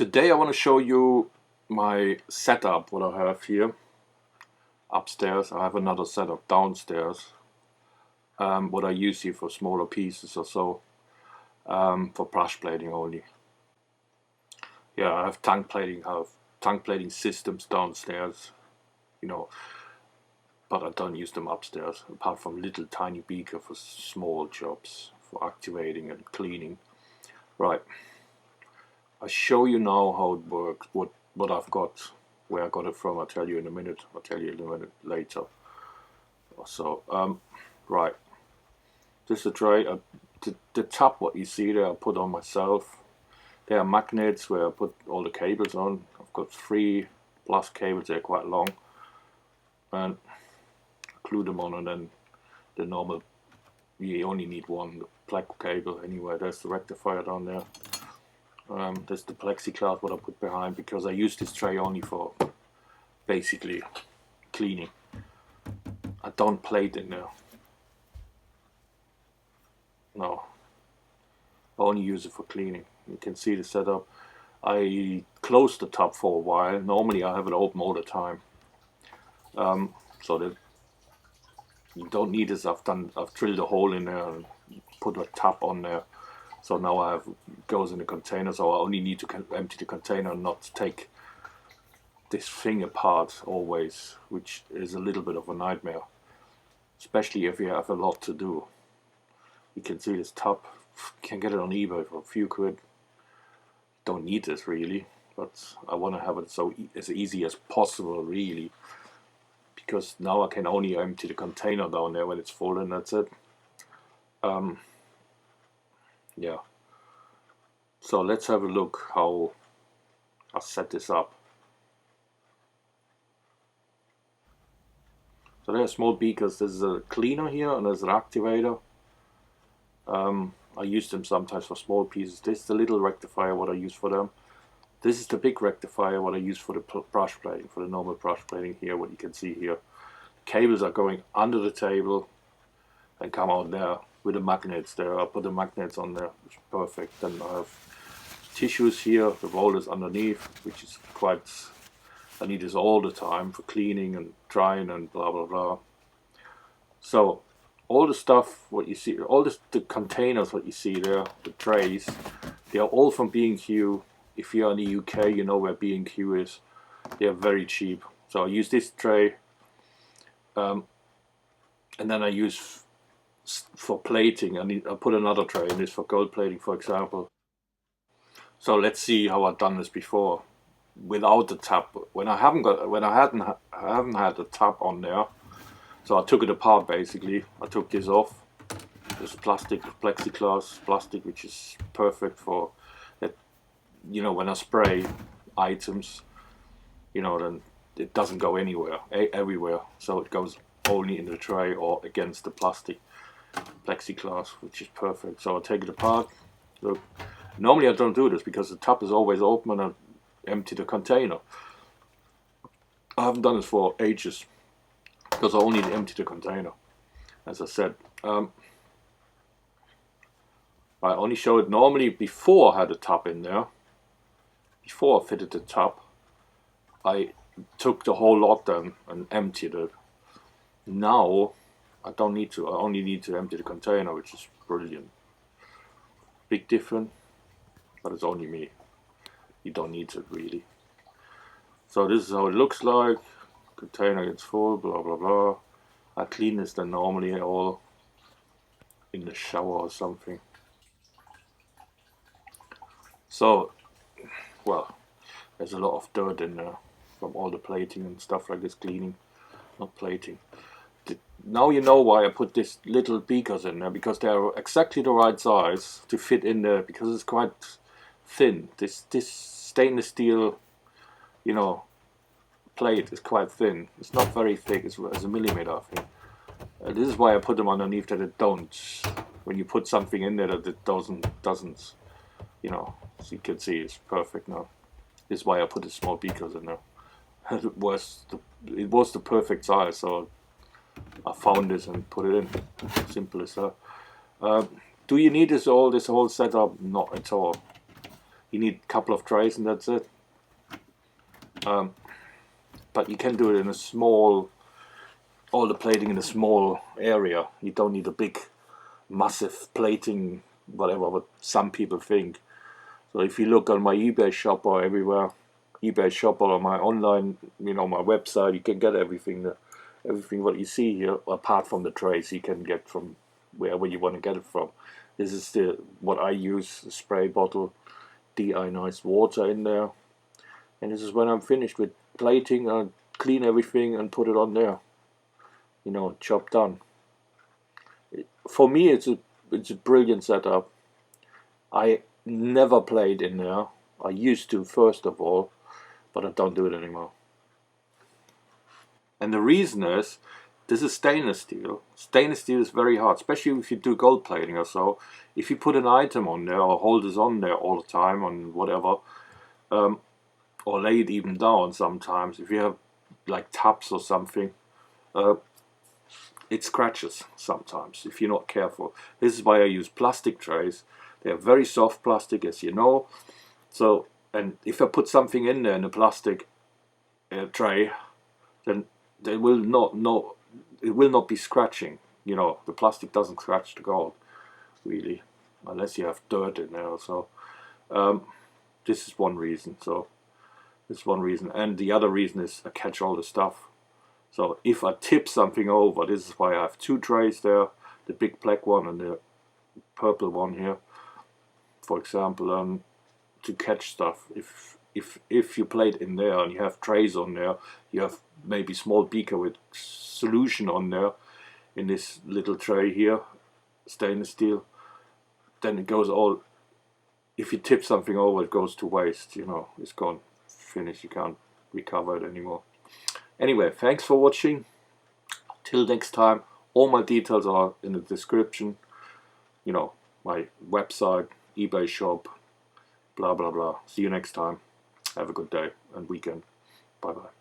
Today I want to show you my setup, what I have here upstairs. I have another setup downstairs, what I use here for smaller pieces or so, for brush plating only. Yeah, I have tongue plating systems downstairs, but I don't use them upstairs, apart from little tiny beaker for small jobs, for activating and cleaning. Right. I'll show you now how it works, what I've got, where I got it from. I'll tell you in a minute. I'll tell you in a minute later. So, right. This is a tray. The top, what you see there, I put on myself. There are magnets where I put all the cables on. I've got 3+ cables, they're quite long. And glue them on, and then the normal, you only need one, the black cable anyway. There's the rectifier down there. There's the plexiglass what I put behind, because I use this tray only for basically cleaning. I don't plate in there. No. I only use it for cleaning. You can see the setup. I closed the top for a while. Normally I have it open all the time. So that you don't need this. I've drilled a hole in there and put a top on there. So now I have goes in the container, so I only need to empty the container and not take this thing apart always, which is a little bit of a nightmare, especially if you have a lot to do. You can see this top, you can get it on eBay for a few quid. Don't need this really, but I want to have it so as easy as possible really, because now I can only empty the container down there when it's full, and that's it. Yeah, so let's have a look how I set this up. So there are small beakers. There's a cleaner here and there's an activator. I use them sometimes for small pieces. This is the little rectifier what I use for them. This is the big rectifier what I use for the brush plating, for the normal brush plating here, what you can see here. The cables are going under the table and come out there with the magnets there. I put the magnets on there, which is perfect. Then I have tissues here, the rollers underneath, which is quite, I need this all the time for cleaning and drying and blah blah blah. So all the stuff what you see, all the containers what you see there, the trays, they are all from B&Q. If you're in the UK, you know where B&Q is. They are very cheap. So I use this tray, and then I use for plating. I put another tray in this for gold plating, for example. So let's see how I've done this before without the top. When I haven't had the top on there. So I took it apart basically. I took this off. This plastic, plexiglass plastic, which is perfect for that. You know, when I spray items, then it doesn't go everywhere. So it goes only in the tray or against the plastic plexiglass, which is perfect. So I take it apart. Look, normally I don't do this because the top is always open and I empty the container. I haven't done this for ages because I only empty the container, as I said. I only show it normally before I had the top in there. Before I fitted the top, I took the whole lot then and emptied it. Now I don't need to. I only need to empty the container, which is brilliant. Big difference, but it's only me. You don't need it really. So this is how it looks like. Container gets full, blah blah blah. I clean this then normally all in the shower or something. So, well, there's a lot of dirt in there from all the plating and stuff like this, cleaning, not plating. Now you know why I put this little beakers in there, because they are exactly the right size to fit in there, because it's quite thin. This stainless steel, plate is quite thin. It's not very thick. It's a millimeter, I think. This is why I put them underneath, that it don't. When you put something in there, that it doesn't. So you can see it's perfect now. This is why I put the small beakers in there. It was the perfect size, so I found this and put it in. Simple as that. Do you need this whole setup? Not at all. You need a couple of trays and that's it. But you can do it in a small, all the plating in a small area. You don't need a big, massive plating, whatever, what some people think. So if you look on my eBay shop or everywhere, eBay shop or on my online, my website, you can get everything, everything what you see here, apart from the trays, you can get from wherever you want to get it from. This is what I use, a spray bottle, deionized water in there. And this is when I'm finished with plating, I clean everything and put it on there. Job done. For me, it's a brilliant setup. I never played in there. I used to, first of all, but I don't do it anymore. And the reason is, this is stainless steel. Stainless steel is very hard, especially if you do gold plating or so. If you put an item on there or hold this on there all the time on whatever, or lay it even down sometimes, if you have like tubs or something, it scratches sometimes if you're not careful. This is why I use plastic trays. They are very soft plastic, as you know. So, and if I put something in there in a plastic tray, then it will not be scratching. The plastic doesn't scratch the gold, really, unless you have dirt in there. So this is one reason. And the other reason is I catch all the stuff. So if I tip something over, this is why I have two trays there, the big black one and the purple one here, for example, to catch stuff. If you plate in there and you have trays on there, you have maybe small beaker with solution on there in this little tray here, stainless steel, then it goes all, if you tip something over, it goes to waste, it's gone, finished, you can't recover it anymore. Anyway, thanks for watching. Till next time, all my details are in the description. My website, eBay shop, blah blah blah. See you next time. Have a good day and weekend. Bye bye.